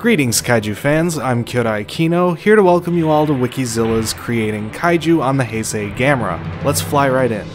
Greetings, Kaiju fans, I'm Kyorai Kino, here to welcome you all to Wikizilla's Creating Kaiju on the Heisei Gamera. Let's fly right in.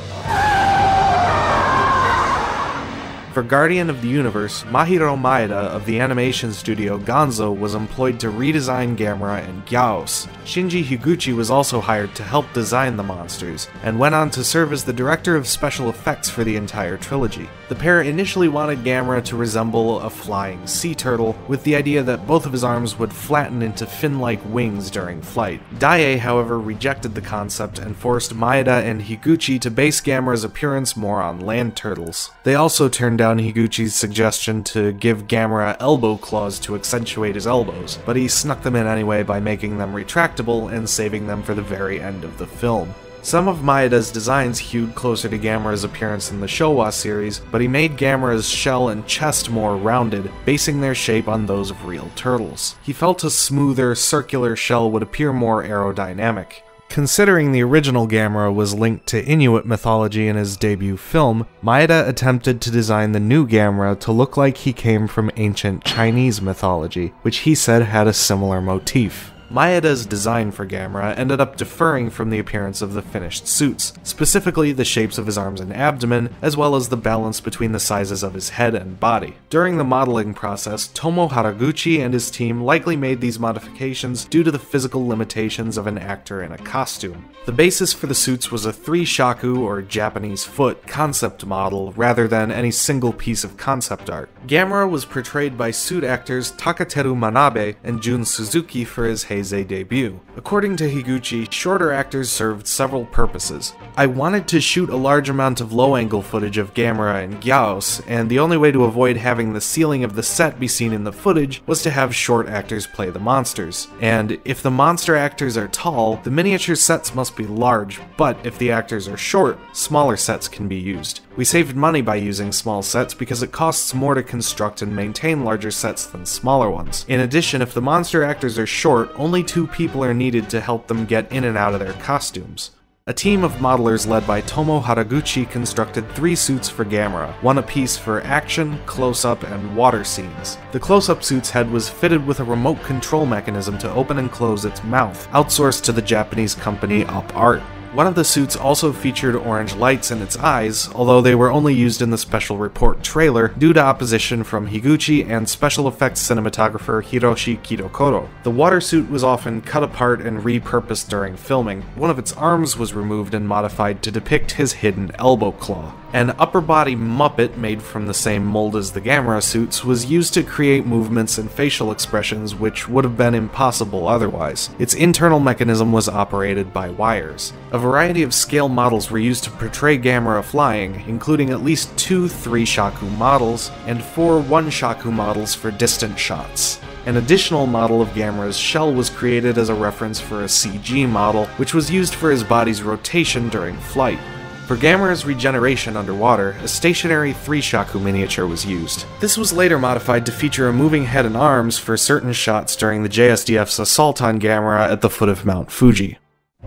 For Guardian of the Universe, Mahiro Maeda of the animation studio Gonzo was employed to redesign Gamera and Gyaos. Shinji Higuchi was also hired to help design the monsters, and went on to serve as the director of special effects for the entire trilogy. The pair initially wanted Gamera to resemble a flying sea turtle, with the idea that both of his arms would flatten into fin-like wings during flight. Daiei, however, rejected the concept and forced Maeda and Higuchi to base Gamera's appearance more on land turtles. They also turned down Higuchi's suggestion to give Gamera elbow claws to accentuate his elbows, but he snuck them in anyway by making them retractable and saving them for the very end of the film. Some of Maeda's designs hewed closer to Gamera's appearance in the Showa series, but he made Gamera's shell and chest more rounded, basing their shape on those of real turtles. He felt a smoother, circular shell would appear more aerodynamic. Considering the original Gamera was linked to Inuit mythology in his debut film, Maeda attempted to design the new Gamera to look like he came from ancient Chinese mythology, which he said had a similar motif. Maeda's design for Gamera ended up differing from the appearance of the finished suits, specifically the shapes of his arms and abdomen, as well as the balance between the sizes of his head and body. During the modeling process, Tomo Haraguchi and his team likely made these modifications due to the physical limitations of an actor in a costume. The basis for the suits was a 3-shaku, or Japanese foot, concept model rather than any single piece of concept art. Gamera was portrayed by suit actors Takateru Manabe and Jun Suzuki for his Heisei debut. According to Higuchi, shorter actors served several purposes. I wanted to shoot a large amount of low-angle footage of Gamera and Gyaos, and the only way to avoid having the ceiling of the set be seen in the footage was to have short actors play the monsters. And if the monster actors are tall, the miniature sets must be large, but if the actors are short, smaller sets can be used. We saved money by using small sets because it costs more to construct and maintain larger sets than smaller ones. In addition, if the monster actors are short, only 2 people are needed to help them get in and out of their costumes. A team of modelers led by Tomo Haraguchi constructed 3 suits for Gamera, one apiece for action, close-up, and water scenes. The close-up suit's head was fitted with a remote control mechanism to open and close its mouth, outsourced to the Japanese company ASCII. One of the suits also featured orange lights in its eyes, although they were only used in the special report trailer due to opposition from Higuchi and special effects cinematographer Hiroshi Kidokoro. The water suit was often cut apart and repurposed during filming. One of its arms was removed and modified to depict his hidden elbow claw. An upper-body Muppet made from the same mold as the Gamera suits was used to create movements and facial expressions which would have been impossible otherwise. Its internal mechanism was operated by wires. A variety of scale models were used to portray Gamera flying, including at least 2 3-shaku models and 4 1-shaku models for distant shots. An additional model of Gamera's shell was created as a reference for a CG model, which was used for his body's rotation during flight. For Gamera's regeneration underwater, a stationary 3-shaku miniature was used. This was later modified to feature a moving head and arms for certain shots during the JSDF's assault on Gamera at the foot of Mount Fuji.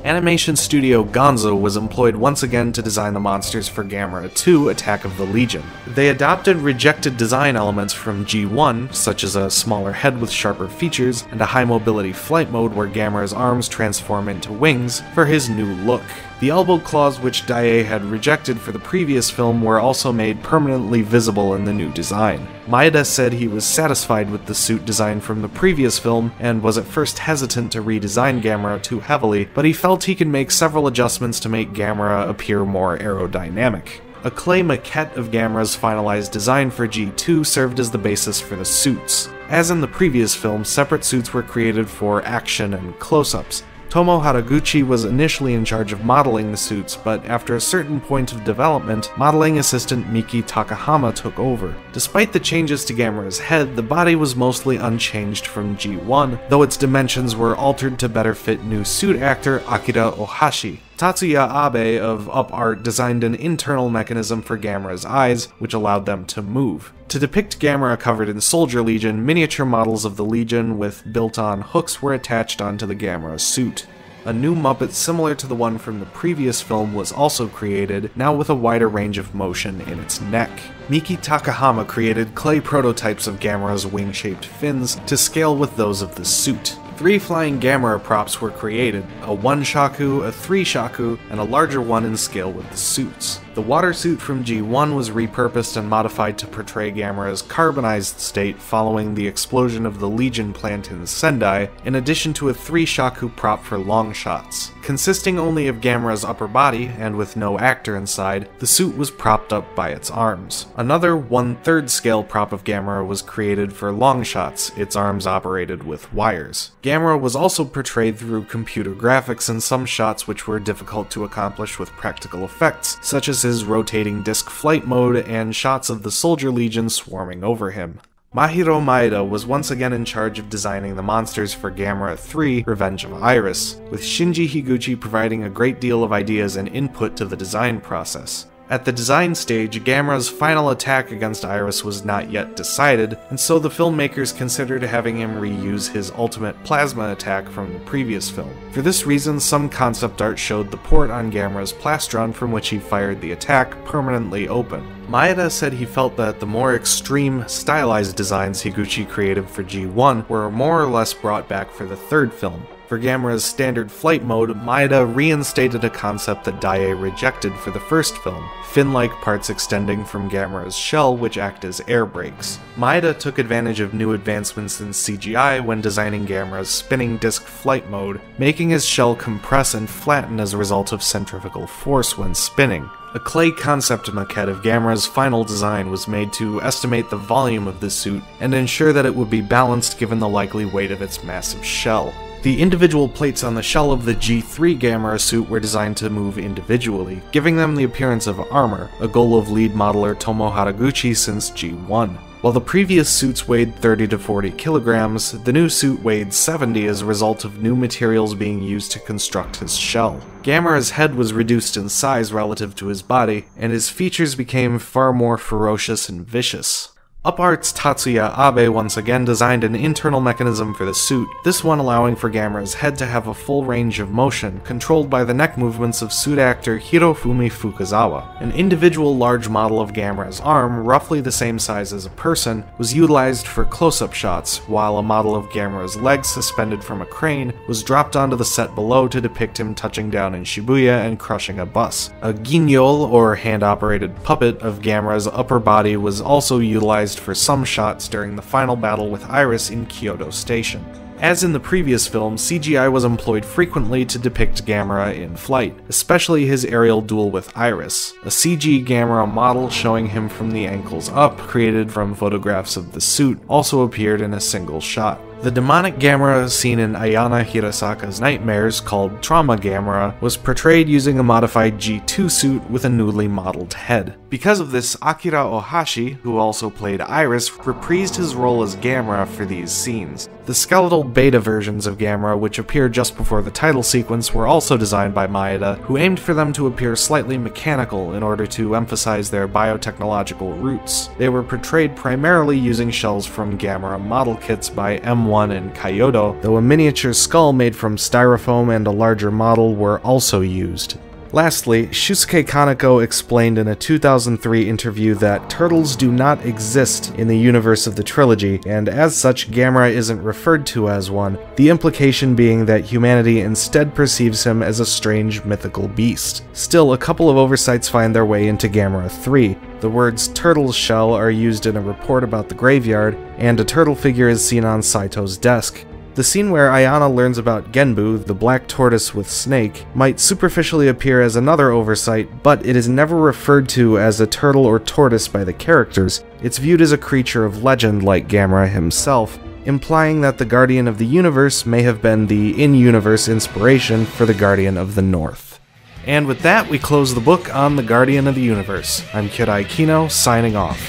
Animation studio Gonzo was employed once again to design the monsters for Gamera 2: Attack of the Legion. They adopted rejected design elements from G1, such as a smaller head with sharper features, and a high-mobility flight mode where Gamera's arms transform into wings, for his new look. The elbow claws which Daiei had rejected for the previous film were also made permanently visible in the new design. Maeda said he was satisfied with the suit design from the previous film and was at first hesitant to redesign Gamera too heavily, but he felt he could make several adjustments to make Gamera appear more aerodynamic. A clay maquette of Gamera's finalized design for G2 served as the basis for the suits. As in the previous film, separate suits were created for action and close-ups. Tomo Haraguchi was initially in charge of modeling the suits, but after a certain point of development, modeling assistant Miki Takahama took over. Despite the changes to Gamera's head, the body was mostly unchanged from G1, though its dimensions were altered to better fit new suit actor Akira Ohashi. Tatsuya Abe of UpArt designed an internal mechanism for Gamera's eyes, which allowed them to move. To depict Gamera covered in Soldier Legion, miniature models of the Legion with built-on hooks were attached onto the Gamera suit. A new Muppet similar to the one from the previous film was also created, now with a wider range of motion in its neck. Miki Takahama created clay prototypes of Gamera's wing-shaped fins to scale with those of the suit. 3 flying Gamera props were created, a 1-shaku, a 3-shaku, and a larger one in scale with the suits. The water suit from G1 was repurposed and modified to portray Gamera's carbonized state following the explosion of the Legion plant in Sendai, in addition to a 3-shaku prop for long shots. Consisting only of Gamera's upper body, and with no actor inside, the suit was propped up by its arms. Another 1/3 scale prop of Gamera was created for long shots, its arms operated with wires. Gamera was also portrayed through computer graphics in some shots which were difficult to accomplish with practical effects, such as his rotating disc flight mode and shots of the Soldier Legion swarming over him. Mahiro Maeda was once again in charge of designing the monsters for Gamera 3, Revenge of Iris, with Shinji Higuchi providing a great deal of ideas and input to the design process. At the design stage, Gamera's final attack against Iris was not yet decided, and so the filmmakers considered having him reuse his ultimate plasma attack from the previous film. For this reason, some concept art showed the port on Gamera's plastron from which he fired the attack permanently open. Maeda said he felt that the more extreme, stylized designs Higuchi created for G1 were more or less brought back for the third film. For Gamera's standard flight mode, Maeda reinstated a concept that Daiei rejected for the first film, fin-like parts extending from Gamera's shell which act as air brakes. Maeda took advantage of new advancements in CGI when designing Gamera's spinning disc flight mode, making his shell compress and flatten as a result of centrifugal force when spinning. A clay concept maquette of Gamera's final design was made to estimate the volume of the suit and ensure that it would be balanced given the likely weight of its massive shell. The individual plates on the shell of the G3 Gamera suit were designed to move individually, giving them the appearance of armor, a goal of lead modeler Tomo Haraguchi since G1. While the previous suits weighed 30 to 40 kilograms, the new suit weighed 70 as a result of new materials being used to construct his shell. Gamera's head was reduced in size relative to his body, and his features became far more ferocious and vicious. UpArt's Tatsuya Abe once again designed an internal mechanism for the suit, this one allowing for Gamera's head to have a full range of motion, controlled by the neck movements of suit actor Hirofumi Fukuzawa. An individual large model of Gamera's arm, roughly the same size as a person, was utilized for close-up shots, while a model of Gamera's legs suspended from a crane was dropped onto the set below to depict him touching down in Shibuya and crushing a bus. A guignol, or hand-operated puppet, of Gamera's upper body was also utilized for some shots during the final battle with Iris in Kyoto Station. As in the previous film, CGI was employed frequently to depict Gamera in flight, especially his aerial duel with Iris. A CG Gamera model showing him from the ankles up, created from photographs of the suit, also appeared in a single shot. The demonic Gamera seen in Ayana Hirasaka's Nightmares, called Trauma Gamera, was portrayed using a modified G2 suit with a newly modeled head. Because of this, Akira Ohashi, who also played Iris, reprised his role as Gamera for these scenes. The skeletal beta versions of Gamera, which appear just before the title sequence, were also designed by Maeda, who aimed for them to appear slightly mechanical in order to emphasize their biotechnological roots. They were portrayed primarily using shells from Gamera model kits by M1 and Kyoto, though a miniature skull made from styrofoam and a larger model were also used. Lastly, Shusuke Kaneko explained in a 2003 interview that turtles do not exist in the universe of the trilogy, and as such Gamera isn't referred to as one, the implication being that humanity instead perceives him as a strange mythical beast. Still, a couple of oversights find their way into Gamera 3. The words turtle's shell are used in a report about the graveyard, and a turtle figure is seen on Saito's desk. The scene where Ayana learns about Genbu, the black tortoise with snake, might superficially appear as another oversight, but it is never referred to as a turtle or tortoise by the characters. It's viewed as a creature of legend like Gamera himself, implying that the Guardian of the Universe may have been the in-universe inspiration for the Guardian of the North. And with that, we close the book on the Guardian of the Universe. I'm Kirai Kino, signing off.